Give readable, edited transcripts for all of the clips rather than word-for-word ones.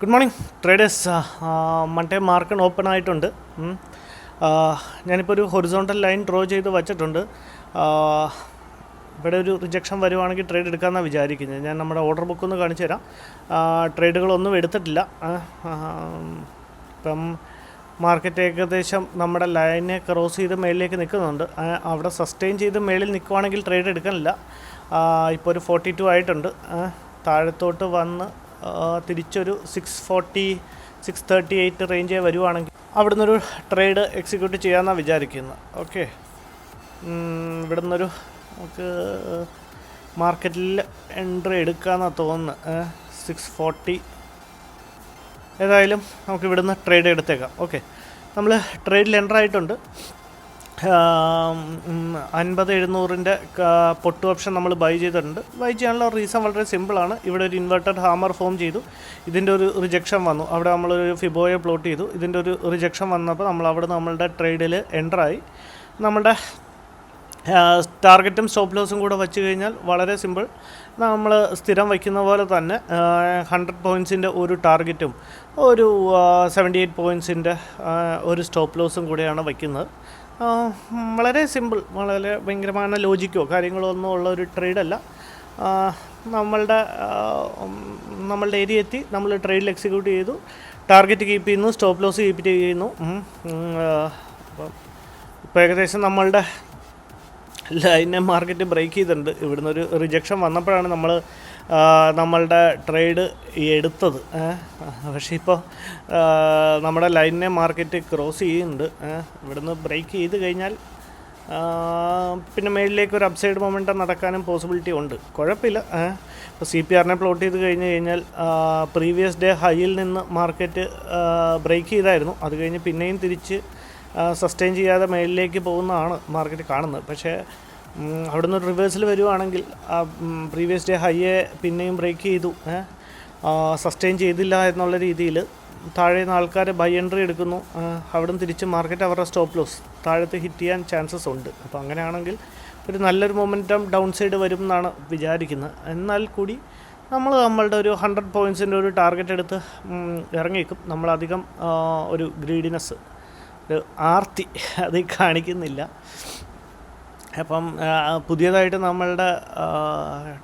Good morning traders. Monday market open ആയിട്ടുണ്ട്. ഞാനിപ്പോൾ ഒരു ഹൊറിസോണ്ടൽ ലൈൻ ഡ്രോ ചെയ്ത് വച്ചിട്ടുണ്ട്. ഇവിടെ ഒരു റിജക്ഷൻ വരുവാണെങ്കിൽ ട്രേഡ് എടുക്കാമെന്നാണ് വിചാരിക്കുന്നത്. ഞാൻ നമ്മുടെ ഓർഡർ ബുക്ക് ഒന്ന് കാണിച്ചു തരാം. ട്രേഡുകളൊന്നും എടുത്തിട്ടില്ല. ഇപ്പം മാർക്കറ്റ് ഏകദേശം നമ്മുടെ ലൈനെ ക്രോസ് ചെയ്ത് മേളിലേക്ക് നിൽക്കുന്നുണ്ട്. അവിടെ സസ്റ്റെയിൻ ചെയ്ത് മേളിൽ നിൽക്കുവാണെങ്കിൽ ട്രേഡ് എടുക്കാനില്ല. ഇപ്പോൾ ഒരു 42 ആയിട്ടുണ്ട്. താഴത്തോട്ട് വന്ന് തിരിച്ചൊരു 640 638 റേഞ്ച് വരുവാണെങ്കിൽ അവിടെ നിന്നൊരു ട്രേഡ് എക്സിക്യൂട്ട് ചെയ്യാമെന്നാണ് വിചാരിക്കുന്നത്. ഓക്കെ, ഇവിടെ നിന്നൊരു നമുക്ക് മാർക്കറ്റിൽ എൻട്രി എടുക്കാമെന്നാണ് തോന്നുന്നത്. 640 ഏതായാലും നമുക്ക് ഇവിടുന്ന് ട്രേഡ് എടുത്തേക്കാം. ഓക്കെ, നമ്മൾ ട്രേഡിൽ എൻ്റർ ആയിട്ടുണ്ട്. 50-700 പൊട്ട് ഓപ്ഷൻ നമ്മൾ ബൈ ചെയ്തിട്ടുണ്ട്. ബൈ ചെയ്യാനുള്ള റീസൺ വളരെ സിമ്പിളാണ്. ഇവിടെ ഒരു ഇൻവെർട്ടഡ് ഹാമർ ഫോം ചെയ്തു. ഇതിൻ്റെ ഒരു റിജക്ഷൻ വന്നു. അവിടെ നമ്മളൊരു ഫിബോയെ പ്ലോട്ട് ചെയ്തു. ഇതിൻ്റെ ഒരു റിജക്ഷൻ വന്നപ്പോൾ നമ്മൾ അവിടെ നമ്മളുടെ ട്രേഡിൽ എൻ്ററായി. നമ്മുടെ ടാർഗറ്റും സ്റ്റോപ്പ് ലോസും കൂടെ വെച്ച് കഴിഞ്ഞാൽ വളരെ സിമ്പിൾ. നമ്മൾ സ്ഥിരം വയ്ക്കുന്ന പോലെ തന്നെ 100 പോയിൻറ്റ്സിൻ്റെ ഒരു ടാർഗറ്റും ഒരു 78 പോയിൻറ്റ്സിൻ്റെ ഒരു സ്റ്റോപ്പ് ലോസും കൂടെയാണ് വയ്ക്കുന്നത്. വളരെ സിമ്പിൾ, വളരെ ഭയങ്കരമായ ലോജിക്കോ കാര്യങ്ങളോ ഒന്നും ഉള്ള ഒരു ട്രേഡല്ല. നമ്മളുടെ ഏരിയ എത്തി, നമ്മൾ ട്രേഡിൽ എക്സിക്യൂട്ട് ചെയ്തു, ടാർഗറ്റ് കീപ്പ് ചെയ്യുന്നു, സ്റ്റോപ്പ് ലോസ് കീപ്പ് ചെയ്യുന്നു. അപ്പം ഇപ്പോൾ ഏകദേശം നമ്മളുടെ ലൈനെ മാർക്കറ്റ് ബ്രേക്ക് ചെയ്തിട്ടുണ്ട്. ഇവിടുന്ന് ഒരു റിജക്ഷൻ വന്നപ്പോഴാണ് നമ്മളുടെ ട്രേഡ് എടുത്തത്. പക്ഷേ ഇപ്പോൾ നമ്മുടെ ലൈനെ മാർക്കറ്റ് ക്രോസ് ചെയ്യുന്നുണ്ട്. ഇവിടുന്ന് ബ്രേക്ക് ചെയ്ത് കഴിഞ്ഞാൽ പിന്നെ മേളിലേക്ക് ഒരു അപ്സൈഡ് മൊമെൻറ്റം നടക്കാനും പോസിബിലിറ്റി ഉണ്ട്. കുഴപ്പമില്ല. ഇപ്പോൾ CPR പ്ലോട്ട് ചെയ്ത് കഴിഞ്ഞാൽ പ്രീവിയസ് ഡേ ഹൈയിൽ നിന്ന് മാർക്കറ്റ് ബ്രേക്ക് ചെയ്തായിരുന്നു. അത് കഴിഞ്ഞ് പിന്നെയും തിരിച്ച് സസ്റ്റെയിൻ ചെയ്യാതെ മേളിലേക്ക് പോകുന്നതാണ് മാർക്കറ്റ് കാണുന്നത്. പക്ഷേ അവിടെ നിന്ന് റിവേഴ്സിൽ വരുവാണെങ്കിൽ പ്രീവിയസ് ഡേ ഹൈയെ പിന്നെയും ബ്രേക്ക് ചെയ്തു, സസ്റ്റെയിൻ ചെയ്തില്ല എന്നുള്ള രീതിയിൽ താഴെ നിന്ന് ആൾക്കാർ ബൈ എൻട്രി എടുക്കുന്നു. അവിടെ നിന്ന് തിരിച്ച് മാർക്കറ്റ് അവരുടെ സ്റ്റോപ്പ് ലോസ് താഴത്ത് ഹിറ്റ് ചെയ്യാൻ ചാൻസസ് ഉണ്ട്. അപ്പോൾ അങ്ങനെയാണെങ്കിൽ ഒരു നല്ലൊരു മൊമെൻറ്റം ഡൗൺ സൈഡ് വരും എന്നാണ് വിചാരിക്കുന്നത്. എന്നാൽ കൂടി നമ്മളുടെ ഒരു 100 പോയിൻറ്റ്സിൻ്റെ ഒരു ടാർഗറ്റ് എടുത്ത് ഇറങ്ങിയേക്കും. നമ്മളധികം ഒരു ഗ്രീഡിനെസ്, ഒരു ആർത്തി അത് കാണിക്കുന്നില്ല. അപ്പം പുതിയതായിട്ട് നമ്മളുടെ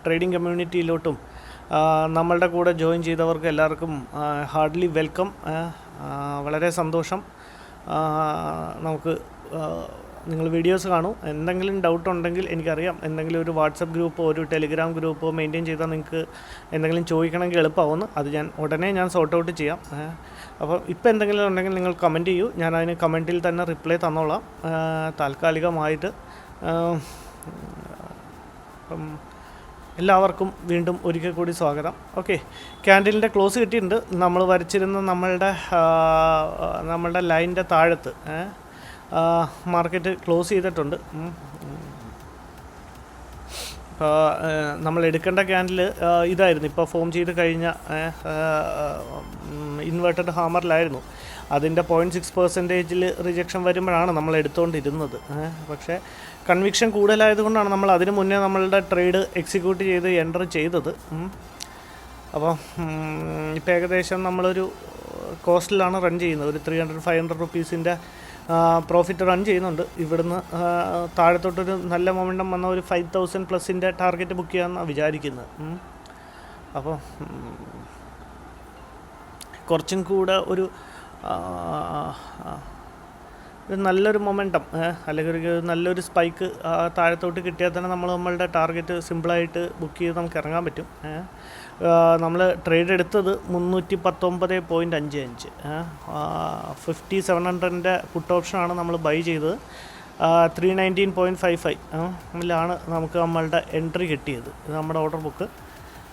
ട്രേഡിംഗ് കമ്മ്യൂണിറ്റിയിലോട്ടും നമ്മളുടെ കൂടെ ജോയിൻ ചെയ്തവർക്ക് എല്ലാവർക്കും ഹാർഡ്ലി വെൽക്കം. വളരെ സന്തോഷം. നമുക്ക് നിങ്ങൾ വീഡിയോസ് കാണും. എന്തെങ്കിലും ഡൗട്ട് ഉണ്ടെങ്കിൽ എനിക്കറിയാം, എന്തെങ്കിലും ഒരു വാട്സപ്പ് ഗ്രൂപ്പോ ഒരു ടെലിഗ്രാം ഗ്രൂപ്പോ മെയിൻറ്റെയിൻ ചെയ്താൽ നിങ്ങൾക്ക് എന്തെങ്കിലും ചോദിക്കണമെങ്കിൽ എളുപ്പമാവുന്നു. അത് ഉടനെ സോർട്ട് ഔട്ട് ചെയ്യാം. അപ്പോൾ ഇപ്പോൾ എന്തെങ്കിലും ഉണ്ടെങ്കിൽ നിങ്ങൾ കമൻറ്റ് ചെയ്യൂ. ഞാൻ അതിന് കമൻറ്റിൽ തന്നെ റിപ്ലൈ തന്നോളാം താൽക്കാലികമായിട്ട്. അപ്പം എല്ലാവർക്കും വീണ്ടും ഒരിക്കൽ കൂടി സ്വാഗതം. ഓക്കെ, ക്യാൻഡിലിൻ്റെ ക്ലോസ് കിട്ടിയിട്ടുണ്ട്. നമ്മൾ വരച്ചിരുന്ന നമ്മളുടെ ലൈനിൻ്റെ താഴത്ത് മാർക്കറ്റ് ക്ലോസ് ചെയ്തിട്ടുണ്ട്. ഇപ്പോൾ നമ്മൾ എടുക്കേണ്ട ക്യാൻഡിൽ ഇതായിരുന്നു. ഇപ്പോൾ ഫോം ചെയ്ത് കഴിഞ്ഞ ഇൻവേർട്ടഡ് ഹാമറിലായിരുന്നു. അതിൻ്റെ 0.6% റിജക്ഷൻ വരുമ്പോഴാണ് നമ്മൾ എടുത്തുകൊണ്ടിരുന്നത്. പക്ഷേ കൺവിക്ഷൻ കൂടുതലായതുകൊണ്ടാണ് നമ്മൾ അതിന് മുന്നേ നമ്മളുടെ ട്രേഡ് എക്സിക്യൂട്ട് ചെയ്ത് എൻ്റർ ചെയ്തത്. അപ്പോൾ ഇപ്പോൾ ഏകദേശം നമ്മളൊരു കോസ്റ്റിലാണ് റൺ ചെയ്യുന്നത്. ഒരു 300-500 റുപ്പീസിൻ്റെ പ്രോഫിറ്റ് റൺ ചെയ്യുന്നുണ്ട്. ഇവിടുന്ന് താഴത്തോട്ടൊരു നല്ല മൊമെൻറ്റം വന്ന ഒരു 5000+ ടാർഗറ്റ് ബുക്ക് ചെയ്യാമെന്നാണ് വിചാരിക്കുന്നത്. അപ്പോൾ കുറച്ചും കൂടെ ഒരു നല്ലൊരു മൊമെൻറ്റം അല്ലെങ്കിൽ ഒരു നല്ലൊരു സ്പൈക്ക് താഴത്തോട്ട് കിട്ടിയാൽ തന്നെ നമ്മളുടെ ടാർഗറ്റ് സിമ്പിളായിട്ട് ബുക്ക് ചെയ്ത് നമുക്ക് ഇറങ്ങാൻ പറ്റും. നമ്മൾ ട്രേഡ് എടുത്തത് 319.55 5700 പുട്ട് ഓപ്ഷനാണ് നമ്മൾ ബൈ ചെയ്തത്. 319.55 നമുക്ക് നമ്മളുടെ എൻട്രി കിട്ടിയത്. ഇത് നമ്മുടെ ഓർഡർ ബുക്ക്.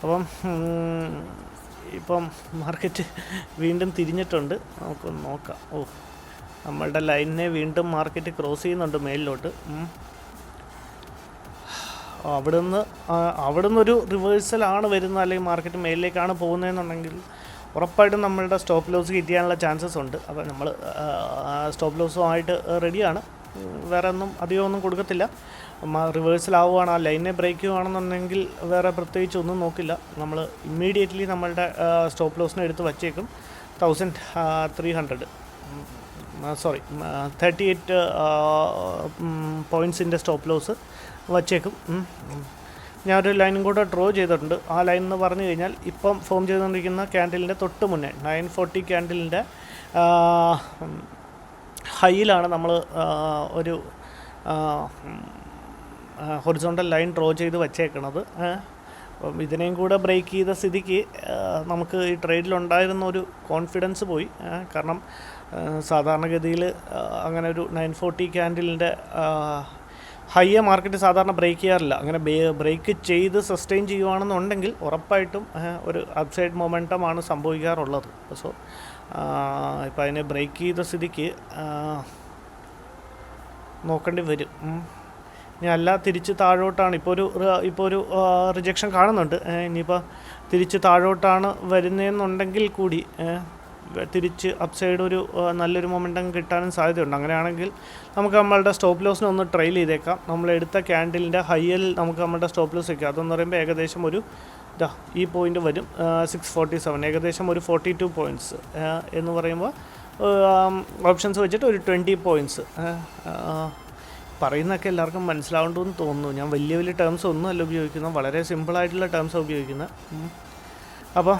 അപ്പം ഇപ്പം മാർക്കറ്റ് വീണ്ടും തിരിഞ്ഞിട്ടുണ്ട്. നമുക്കൊന്ന് നോക്കാം. നമ്മളുടെ ലൈനിനെ വീണ്ടും മാർക്കറ്റ് ക്രോസ് ചെയ്യുന്നുണ്ട് മേലിലോട്ട്. അവിടെ നിന്നൊരു റിവേഴ്സലാണ് വരുന്നത്, അല്ലെങ്കിൽ മാർക്കറ്റ് മേലിലേക്കാണ് പോകുന്നതെന്നുണ്ടെങ്കിൽ ഉറപ്പായിട്ടും നമ്മളുടെ സ്റ്റോപ്പ് ലോസ് ഹിറ്റ് ചെയ്യാനുള്ള ചാൻസസ് ഉണ്ട്. അപ്പോൾ നമ്മൾ സ്റ്റോപ്പ് ലോസുമായിട്ട് റെഡിയാണ്. വേറെ ഒന്നും അധികമൊന്നും കൊടുക്കത്തില്ല. റിവേഴ്സലാവുകയാണ്, ആ ലൈനെ ബ്രേക്ക് ചെയ്യുകയാണെന്നുണ്ടെങ്കിൽ വേറെ പ്രത്യേകിച്ച് ഒന്നും നോക്കില്ല. നമ്മൾ ഇമ്മീഡിയറ്റ്ലി നമ്മളുടെ സ്റ്റോപ്പ് ലോസിനെ എടുത്ത് വച്ചേക്കും 1300 സോറി 38 പോയിൻറ്റ്സിൻ്റെ സ്റ്റോപ്പ് ലോസ് വച്ചേക്കും. ഞാനൊരു ലൈനും കൂടെ ഡ്രോ ചെയ്തിട്ടുണ്ട്. ആ ലൈൻ എന്ന് പറഞ്ഞു കഴിഞ്ഞാൽ ഇപ്പം ഫോം ചെയ്തുകൊണ്ടിരിക്കുന്ന ക്യാൻഡിലിൻ്റെ തൊട്ട് മുന്നേ 940 ക്യാൻഡിലിൻ്റെ ഹൈയിലാണ് നമ്മൾ ഒരു ഹൊറിസോണ്ടൽ ലൈൻ ഡ്രോ ചെയ്ത് വച്ചേക്കണത്. അപ്പം ഇതിനെയും കൂടെ ബ്രേക്ക് ചെയ്ത സ്ഥിതിക്ക് നമുക്ക് ഈ ട്രേഡിലുണ്ടായിരുന്ന ഒരു കോൺഫിഡൻസ് പോയി. കാരണം സാധാരണഗതിയിൽ അങ്ങനെ ഒരു 940 ക്യാൻഡിലിൻ്റെ ഹൈയെ മാർക്കറ്റ് സാധാരണ ബ്രേക്ക് ചെയ്യാറില്ല. അങ്ങനെ ബ്രേക്ക് ചെയ്ത് സസ്റ്റെയിൻ ചെയ്യുകയാണെന്നുണ്ടെങ്കിൽ ഉറപ്പായിട്ടും ഒരു അപ്സൈഡ് മൊമെൻറ്റമാണ് സംഭവിക്കാറുള്ളത്. സോ ഇപ്പം അതിനെ ബ്രേക്ക് ചെയ്ത സ്ഥിതിക്ക് നോക്കേണ്ടി വരും. ഇനി അല്ല തിരിച്ച് താഴോട്ടാണ് ഇപ്പോൾ ഒരു റിജക്ഷൻ കാണുന്നുണ്ട്. ഇനിയിപ്പോൾ തിരിച്ച് താഴോട്ടാണ് വരുന്നതെന്നുണ്ടെങ്കിൽ കൂടി തിരിച്ച് അപ്സൈഡ് ഒരു നല്ലൊരു മൊമെൻറ്റം കിട്ടാനും സാധ്യതയുണ്ട്. അങ്ങനെയാണെങ്കിൽ നമുക്ക് നമ്മളുടെ സ്റ്റോപ്പ് ലോസിനെ ഒന്ന് ട്രെയിൽ ചെയ്തേക്കാം. നമ്മളെടുത്ത ക്യാൻഡിലിൻ്റെ ഹൈയിൽ നമുക്ക് നമ്മുടെ സ്റ്റോപ്പ് ലോസ് വയ്ക്കാം. അതെന്ന് പറയുമ്പോൾ ഏകദേശം ഒരു ഈ പോയിൻ്റ് വരും 647, ഏകദേശം ഒരു 42 പോയിൻറ്റ്സ് എന്ന് പറയുമ്പോൾ ഓപ്ഷൻസ് വെച്ചിട്ട് ഒരു 20 പോയിൻറ്റ്സ്. പറയുന്നതൊക്കെ എല്ലാവർക്കും മനസ്സിലാവേണ്ടെന്ന് തോന്നുന്നു. ഞാൻ വലിയ ടേംസ് ഒന്നും അല്ല ഉപയോഗിക്കുന്നത്, വളരെ സിമ്പിളായിട്ടുള്ള ടേംസാണ് ഉപയോഗിക്കുന്നത്. അപ്പോൾ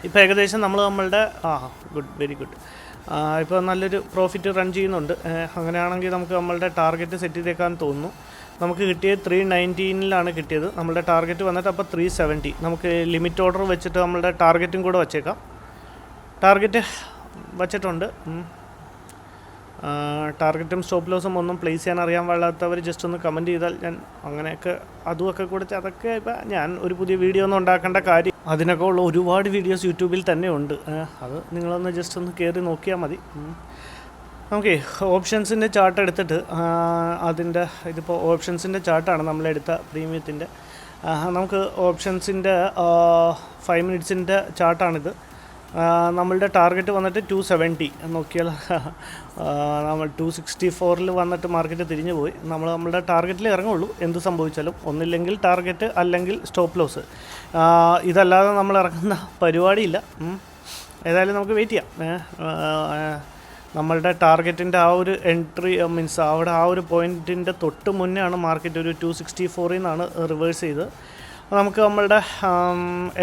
ഇപ്പോൾ ഏകദേശം നമ്മളുടെ വെരി ഗുഡ് ഇപ്പോൾ നല്ലൊരു പ്രോഫിറ്റ് റൺ ചെയ്യുന്നുണ്ട്. അങ്ങനെയാണെങ്കിൽ നമുക്ക് നമ്മളുടെ ടാർഗറ്റ് സെറ്റ് ചെയ്തേക്കാൻ തോന്നുന്നു. നമുക്ക് കിട്ടിയത് 319 കിട്ടിയത്. നമ്മളുടെ ടാർഗറ്റ് വന്നിട്ട് അപ്പോൾ 370. നമുക്ക് ലിമിറ്റ് ഓർഡർ വെച്ചിട്ട് നമ്മളുടെ ടാർഗറ്റും കൂടെ വച്ചേക്കാം. ടാർഗറ്റ് വച്ചിട്ടുണ്ട്. ടാർഗറ്റും സ്റ്റോപ്പ് ലോസും ഒന്നും പ്ലേസ് ചെയ്യാൻ അറിയാൻ പാടില്ലാത്തവർ ജസ്റ്റ് ഒന്ന് കമൻറ്റ് ചെയ്താൽ ഞാൻ അങ്ങനെയൊക്കെ അതുമൊക്കെ കൊടുത്ത് അതൊക്കെ ഇപ്പം ഞാൻ ഒരു പുതിയ വീഡിയോ ഒന്നും ഉണ്ടാക്കേണ്ട കാര്യം, അതിനൊക്കെ ഉള്ള ഒരുപാട് വീഡിയോസ് യൂട്യൂബിൽ തന്നെ ഉണ്ട്. അത് നിങ്ങളൊന്ന് ജസ്റ്റ് ഒന്ന് കയറി നോക്കിയാൽ മതി. നമുക്ക് ഓപ്ഷൻസിൻ്റെ ചാർട്ട് എടുത്തിട്ട് ഇതിപ്പോൾ ഓപ്ഷൻസിൻ്റെ ചാർട്ടാണ് നമ്മളെടുത്ത പ്രീമിയത്തിൻ്റെ. നമുക്ക് ഓപ്ഷൻസിൻ്റെ 5 മിനിറ്റ്സിൻ്റെ ചാർട്ടാണിത്. നമ്മളുടെ ടാർഗറ്റ് വന്നിട്ട് 270 നോക്കിയാൽ നമ്മൾ 264 വന്നിട്ട് മാർക്കറ്റ് തിരിഞ്ഞു പോയി. നമ്മളുടെ ടാർഗറ്റിൽ ഇറങ്ങുള്ളൂ എന്ത് സംഭവിച്ചാലും, ഒന്നില്ലെങ്കിൽ ടാർഗറ്റ് അല്ലെങ്കിൽ സ്റ്റോപ്പ് ലോസ്. ഇതല്ലാതെ നമ്മൾ ഇറങ്ങുന്ന പരിപാടിയില്ല. ഏതായാലും നമുക്ക് വെയിറ്റ് ചെയ്യാം. നമ്മളുടെ ടാർഗറ്റിൻ്റെ ആ ഒരു എൻട്രി മീൻസ് അവിടെ ആ ഒരു പോയിൻറ്റിൻ്റെ തൊട്ട് മുന്നേ ആണ് മാർക്കറ്റ് ഒരു 264 നിന്നാണ് റിവേഴ്സ് ചെയ്ത്. നമുക്ക് നമ്മളുടെ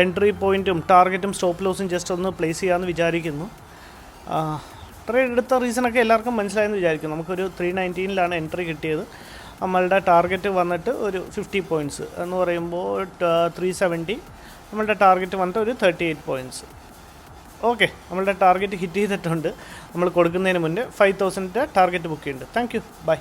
എൻട്രി പോയിൻറ്റും ടാർഗറ്റും സ്റ്റോപ്പ് ലോസും ജസ്റ്റ് ഒന്ന് പ്ലേസ് ചെയ്യാമെന്ന് വിചാരിക്കുന്നു. ട്രേഡ് എടുത്ത റീസണൊക്കെ എല്ലാവർക്കും മനസ്സിലായെന്ന് വിചാരിക്കുന്നു. നമുക്കൊരു 319 എൻട്രി കിട്ടിയത്. നമ്മളുടെ ടാർഗറ്റ് വന്നിട്ട് ഒരു 50 പോയിൻറ്റ്സ് എന്ന് പറയുമ്പോൾ 370. നമ്മളുടെ ടാർഗറ്റ് വന്നിട്ട് ഒരു 38 പോയിൻറ്റ്സ്. ഓക്കെ, നമ്മളുടെ ടാർഗറ്റ് ഹിറ്റ് ചെയ്തിട്ടുണ്ട്. നമ്മൾ കൊടുക്കുന്നതിന് മുന്നേ 5000 ടാർഗറ്റ് ബുക്ക് ചെയ്യുന്നുണ്ട്. Thank you, by.